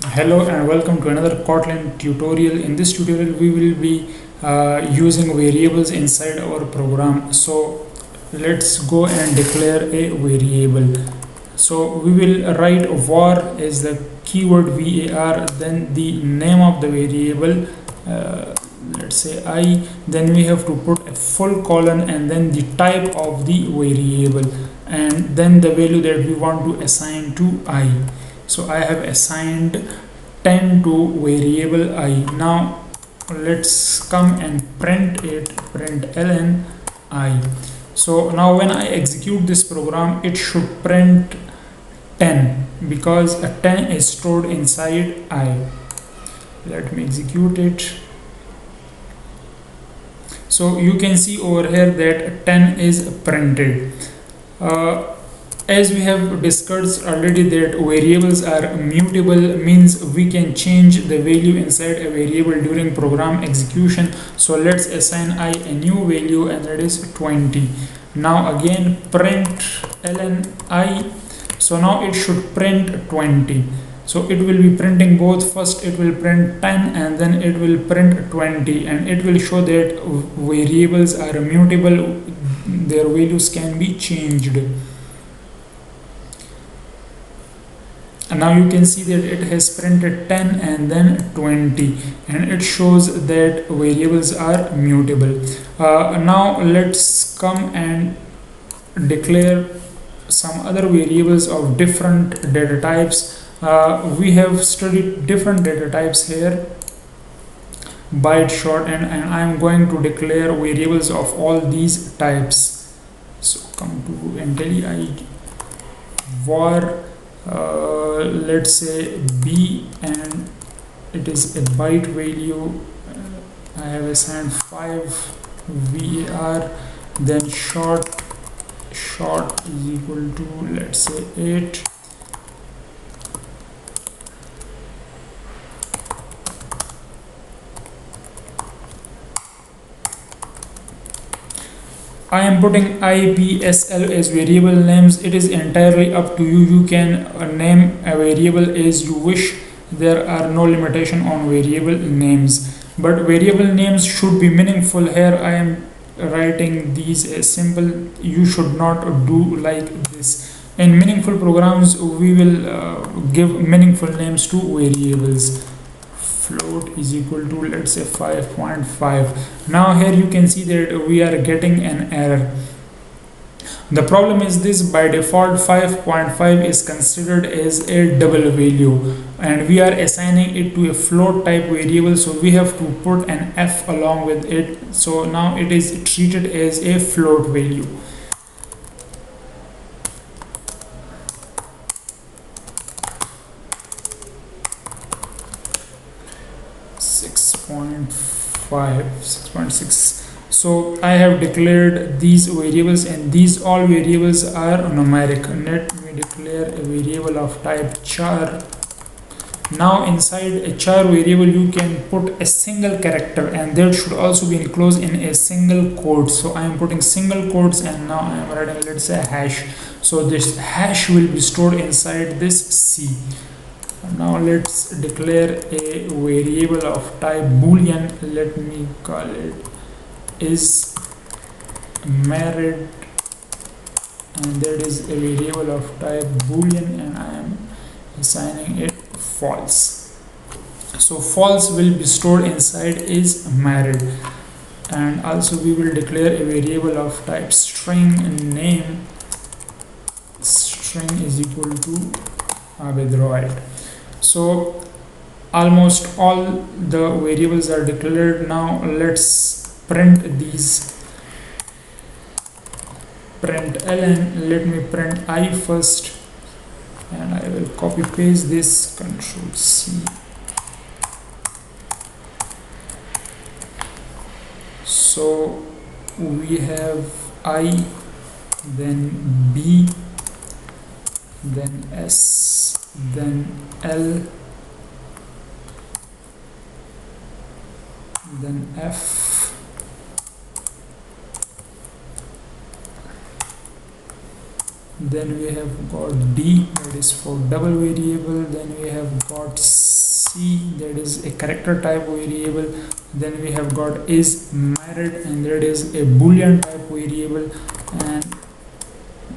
Hello and welcome to another Kotlin tutorial. In this tutorial we will be using variables inside our program. So let's go and declare a variable. So we will write var as the keyword var, then the name of the variable, let's say I, then we have to put a full colon and then the type of the variable and then the value that we want to assign to I. So I have assigned 10 to variable I. Now let's come and print it, print ln I. So now when I execute this program, it should print 10 because a 10 is stored inside I. Let me execute it. So you can see over here that 10 is printed. As we have discussed already that variables are mutable, means we can change the value inside a variable during program execution. So let's assign I a new value and that is 20. Now again print ln I. So now it should print 20. So it will be printing both. First it will print 10 and then it will print 20, and it will show that variables are mutable, their values can be changed. And now you can see that it has printed 10 and then 20, and it shows that variables are mutable. Now let's come and declare some other variables of different data types. We have studied different data types here, byte, short, and I am going to declare variables of all these types. So come to IntelliJ var, let's say b, and it is a byte value. I have assigned 5 var, then short is equal to, let's say, 8. I am putting IPSL as variable names. It is entirely up to you. You can name a variable as you wish. There are no limitation on variable names, but variable names should be meaningful. Here I am writing these as simple. You should not do like this. In meaningful programs we will give meaningful names to variables. Float is equal to, let's say, 5.5. Now here you can see that we are getting an error. The problem is this: by default 5.5 is considered as a double value and we are assigning it to a float type variable, so we have to put an f along with it. So now it is treated as a float value. .5, 6.6. So I have declared these variables, and these all variables are numeric. Let me declare a variable of type char. Now inside a char variable you can put a single character, and that should also be enclosed in a single quote. So I am putting single quotes, and now I am writing, let's say, hash. So this hash will be stored inside this C. Now let's declare a variable of type boolean. Let me call it is married, and that is a variable of type boolean, and I am assigning it false. So false will be stored inside is married. And also we will declare a variable of type string name. String is equal to Abedroid. So almost all the variables are declared. Now let's print these. Print ln. Let me print I first, and I will copy paste this, Control C. So we have I, then B, then S, then L, then F, then we have got D, that is for double variable, then we have got C, that is a character type variable, then we have got is married, and that is a boolean type variable, and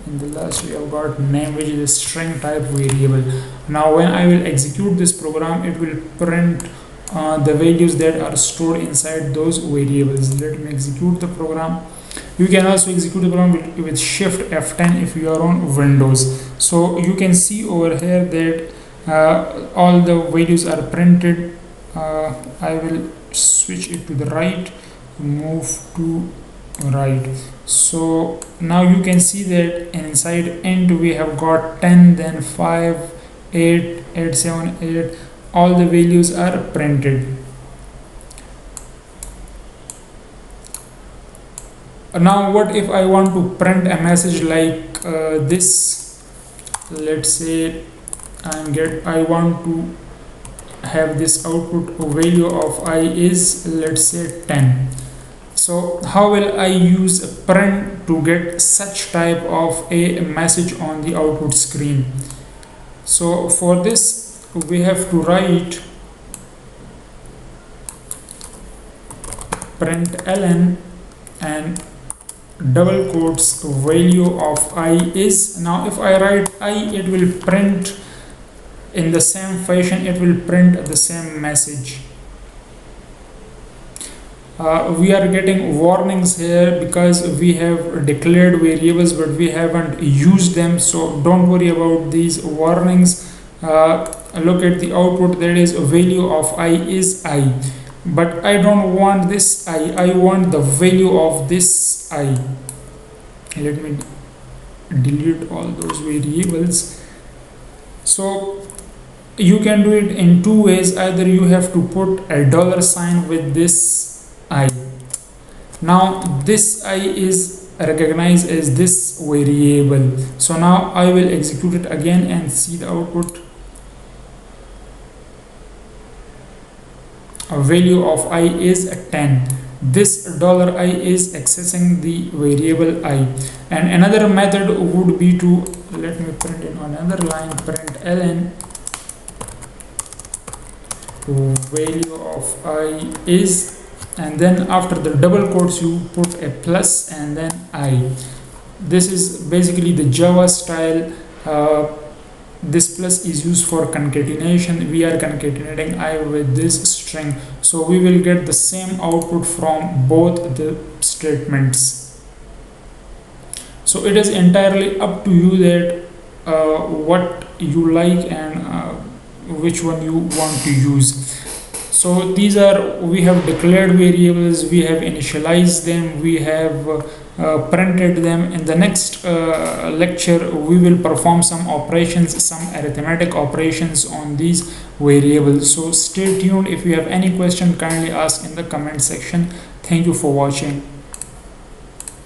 in the last we have got name, which is a string type variable. Now when I will execute this program, it will print the values that are stored inside those variables. Let me execute the program. You can also execute the program with shift F10 if you are on Windows. So you can see over here that all the values are printed. I will switch it to the right, move to right. So now you can see that inside int we have got 10, then 5, 8, 8, 7, 8. All the values are printed. Now what if I want to print a message like this? Let's say I want to have this output value of I is, let's say, 10. So how will I use print to get such type of a message on the output screen? So for this we have to write println and double quotes value of I is. Now if I write I, it will print in the same fashion, it will print the same message. We are getting warnings here because we have declared variables but we haven't used them, so don't worry about these warnings. Look at the output, that is value of I is I, but I don't want this I want the value of this I. Let me delete all those variables. So you can do it in two ways. Either you have to put a $sign with this I. Now this I is recognized as this variable. So now I will execute it again and see the output. A value of I is 10. This $I is accessing the variable I. And another method would be to, let me print in another line, println value of I is, and then after the double quotes you put a plus and then I. This is basically the Java style. This plus is used for concatenation. We are concatenating I with this string, so we will get the same output from both the statements. So it is entirely up to you that what you like and which one you want to use. So these are, we have declared variables, we have initialized them, we have printed them. In the next lecture we will perform some operations, some arithmetic operations on these variables. So stay tuned. If you have any question, kindly ask in the comment section. Thank you for watching.